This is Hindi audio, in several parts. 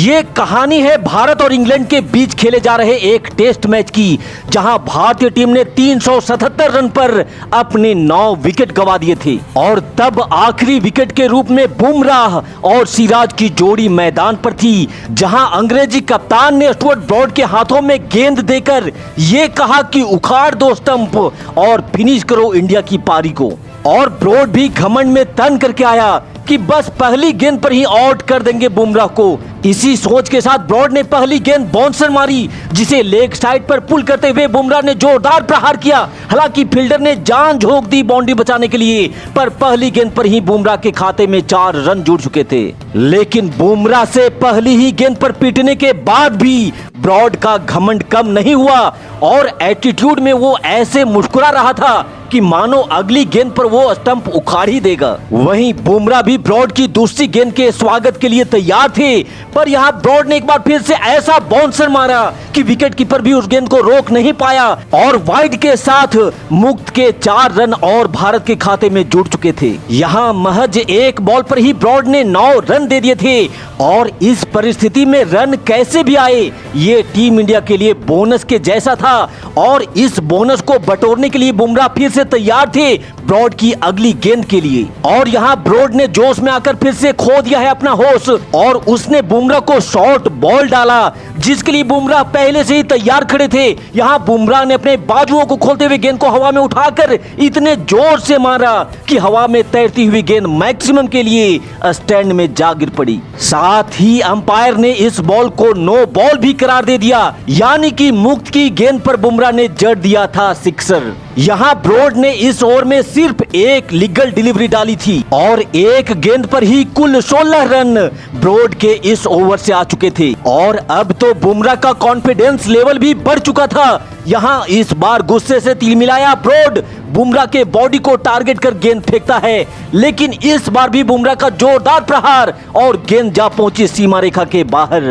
ये कहानी है भारत और इंग्लैंड के बीच खेले जा रहे एक टेस्ट मैच की, जहां भारतीय टीम ने 377 रन पर अपने 9 विकेट गंवा दिए थे और तब आखिरी विकेट के रूप में बुमराह और सिराज की जोड़ी मैदान पर थी, जहां अंग्रेजी कप्तान ने स्टुअर्ट ब्रॉड के हाथों में गेंद देकर ये कहा कि उखाड़ दो स्टंप और फिनिश करो इंडिया की पारी को। और ब्रॉड भी घमंड में तन करके आया कि बस पहली गेंद पर ही आउट कर देंगे बुमराह को। इसी सोच के साथ ब्रॉड ने पहली गेंद बाउंसर मारी, जिसे लेग साइड पर पुल करते हुए बुमराह ने जोरदार प्रहार किया। हालांकि फील्डर ने जान झोंक दी बाउंड्री बचाने के लिए, पर पहली गेंद पर ही बुमराह के खाते में 4 रन जुड़ चुके थे। लेकिन बुमराह से पहली ही गेंद पर पीटने के बाद भी ब्रॉड का घमंड कम नहीं हुआ और एटीट्यूड में वो ऐसे मुस्कुरा रहा था कि मानो अगली गेंद पर वो स्टंप उखाड़ ही देगा। वहीं बुमराह भी ब्रॉड की दूसरी गेंद के स्वागत के लिए तैयार थे, पर यहाँ ब्रॉड ने एक बार फिर से ऐसा बाउंसर मारा कि विकेट कीपर भी उस गेंद को रोक नहीं पाया और वाइड के साथ मुक्त के 4 रन और भारत के खाते में जुड़ चुके थे। यहाँ महज एक बॉल पर ही ब्रॉड ने 9 रन दे दिए थे और इस परिस्थिति में रन कैसे भी आए, ये टीम इंडिया के लिए बोनस के जैसा था और इस बोनस को बटोरने के लिए बुमराह फिर से तैयार थे ब्रॉड की अगली गेंद के लिए। और यहाँ ब्रॉड ने जोश में आकर फिर से खो दिया है अपना होश और उसने बुमराह को शॉर्ट बॉल डाला, जिसके लिए बुमराह पहले से ही तैयार खड़े थे। यहाँ बुमराह ने अपने बाजुओं को खोलते हुए गेंद को हवा में उठाकर इतने जोर से मारा कि हवा में तैरती हुई गेंद मैक्सिमम के लिए स्टैंड में जा गिर पड़ी। साथ ही अंपायर ने इस बॉल को नो बॉल भी करार दे दिया, यानी कि मुक्त की गेंद पर बुमराह ने जड़ दिया था सिक्सर। यहाँ ब्रॉड ने इस ओवर में सिर्फ एक लीगल डिलीवरी डाली थी और एक गेंद पर ही कुल 16 रन ब्रॉड के इस ओवर से आ चुके थे और अब तो बुमराह का कॉन्फिडेंस लेवल भी बढ़ चुका था। यहाँ इस बार गुस्से से तिलमिलाया ब्रॉड बुमराह के बॉडी को टारगेट कर गेंद फेंकता है, लेकिन इस बार भी बुमराह का जोरदार प्रहार और गेंद जा पहुंची सीमा रेखा के बाहर।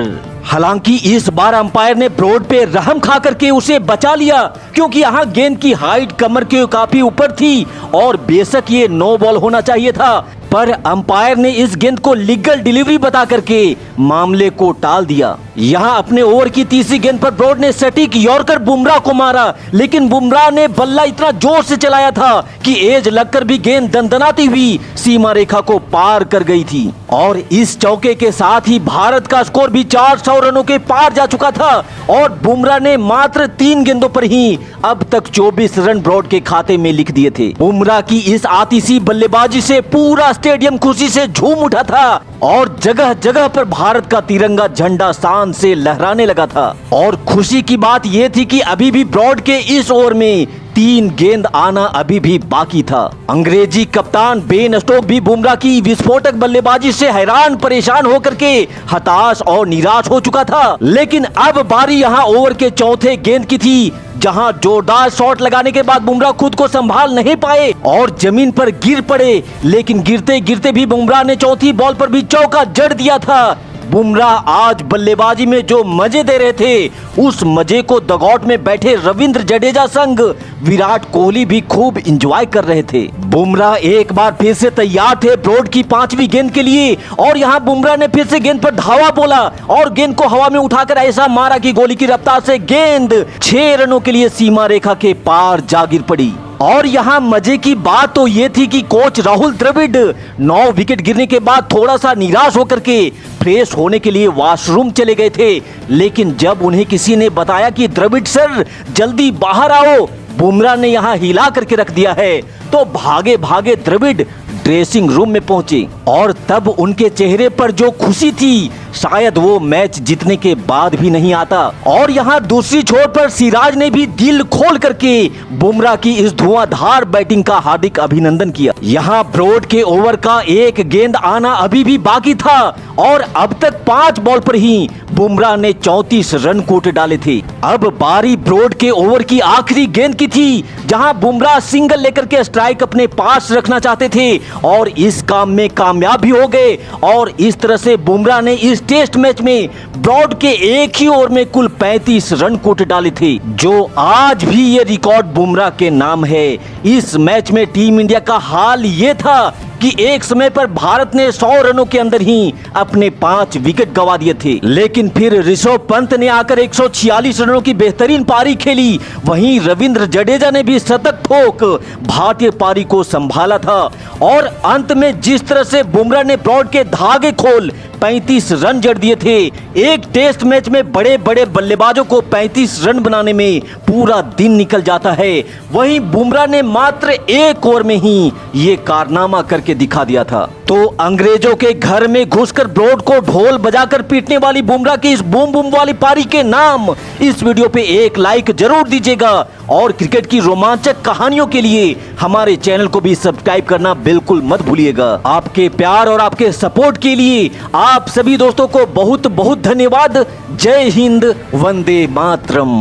हालांकि इस बार अंपायर ने ब्रॉड पे रहम खा करके उसे बचा लिया, क्योंकि यहाँ गेंद की हाइट कमर के काफी ऊपर थी और बेशक ये नो बॉल होना चाहिए था, पर अंपायर ने इस गेंद को लीगल डिलीवरी बता करके मामले को टाल दिया। यहाँ अपने ओवर की तीसरी गेंद पर ब्रॉड ने सटीक यॉर्कर बुमराह को मारा, लेकिन बुमराह ने बल्ला इतना जोर से चलाया था कि एज लगकर भी गेंद दंदनाती हुई सीमा रेखा को पार कर गई थी और इस चौके के साथ ही भारत का स्कोर भी 400 रनों के पार जा चुका था और बुमराह ने मात्र 3 गेंदों पर ही अब तक 24 रन ब्रॉड के खाते में लिख दिए थे। बुमराह की इस आतिशी बल्लेबाजी से पूरा स्टेडियम खुशी से झूम उठा था और जगह जगह पर भारत का तिरंगा झंडा शान से लहराने लगा था। और खुशी की बात यह थी कि अभी भी ब्रॉड के इस ओवर में 3 गेंद आना अभी भी बाकी था। अंग्रेजी कप्तान बेन स्टोक भी बुमराह की विस्फोटक बल्लेबाजी से हैरान परेशान होकर के हताश और निराश हो चुका था। लेकिन अब बारी यहाँ ओवर के चौथे गेंद की थी, जहां जोरदार शॉट लगाने के बाद बुमराह खुद को संभाल नहीं पाए और जमीन पर गिर पड़े, लेकिन गिरते गिरते भी बुमराह ने चौथी बॉल पर भी चौका जड़ दिया था। बुमराह आज बल्लेबाजी में जो मजे दे रहे थे, उस मजे को दगआउट में बैठे रविंद्र जडेजा संग विराट कोहली भी खूब एंजॉय कर रहे थे। बुमराह एक बार फिर से तैयार थे ब्रॉड की 5वीं गेंद के लिए और यहाँ बुमराह ने फिर से गेंद पर धावा बोला और गेंद को हवा में उठाकर ऐसा मारा कि गोली की रफ्तार से गेंद 6 रनों के लिए सीमा रेखा के पार जा गिर पड़ी। और यहाँ मजे की बात तो ये थी कि कोच राहुल द्रविड़ 9 विकेट गिरने के बाद थोड़ा सा निराश होकर के फ्रेश होने के लिए वॉशरूम चले गए थे, लेकिन जब उन्हें किसी ने बताया कि द्रविड़ सर जल्दी बाहर आओ, बुमराह ने यहाँ हिला करके रख दिया है, तो भागे भागे द्रविड़ ड्रेसिंग रूम में पहुंचे और तब उनके चेहरे पर जो खुशी थी शायद वो मैच जीतने के बाद भी नहीं आता। और यहाँ दूसरी छोर पर सिराज ने भी दिल खोल करके बुमराह की इस धुआंधार बैटिंग का हार्दिक अभिनंदन किया। यहाँ ब्रॉड के ओवर का एक गेंद आना अभी भी बाकी था और अब तक 5 बॉल पर ही बुमराह ने 34 रन कूट डाले थे। अब बारी ब्रॉड के ओवर की आखिरी गेंद की थी, जहां बुमराह सिंगल लेकर के स्ट्राइक अपने पास रखना चाहते थे और इस काम में कामयाब भी हो गए और इस तरह से बुमराह ने इस टेस्ट मैच में ब्रॉड के एक ही ओवर में कुल 35 रन कूट डाले थे, जो आज भी ये रिकॉर्ड बुमराह के नाम है। इस मैच में टीम इंडिया का हाल ये था कि एक समय पर भारत ने 100 रनों के अंदर ही अपने 5 विकेट गंवा दिए थे, लेकिन फिर ऋषभ पंत ने आकर 146 रनों की बेहतरीन पारी खेली। वहीं रविंद्र जडेजा ने भी शतक ठोक भारतीय पारी को संभाला था और अंत में जिस तरह से बुमराह ने ब्रॉड के धागे खोल 35 रन जड़ दिए थे। एक टेस्ट मैच में बड़े बड़े बल्लेबाजों को 35 रन बनाने में पूरा दिन निकल जाता है, वहीं बुमराह ने मात्र 1 ओवर में ही ये कारनामा करके दिखा दिया था। तो अंग्रेजों के घर में घुसकर ब्रॉड को ढोल बजाकर पीटने वाली बुमराह की इस बूम बूम वाली पारी के नाम इस वीडियो पे एक लाइक जरूर दीजिएगा और क्रिकेट की रोमांचक कहानियों के लिए हमारे चैनल को भी सब्सक्राइब करना बिल्कुल मत भूलिएगा। आपके प्यार और आपके सपोर्ट के लिए आप सभी दोस्तों को बहुत बहुत धन्यवाद। जय हिंद, वंदे मातरम।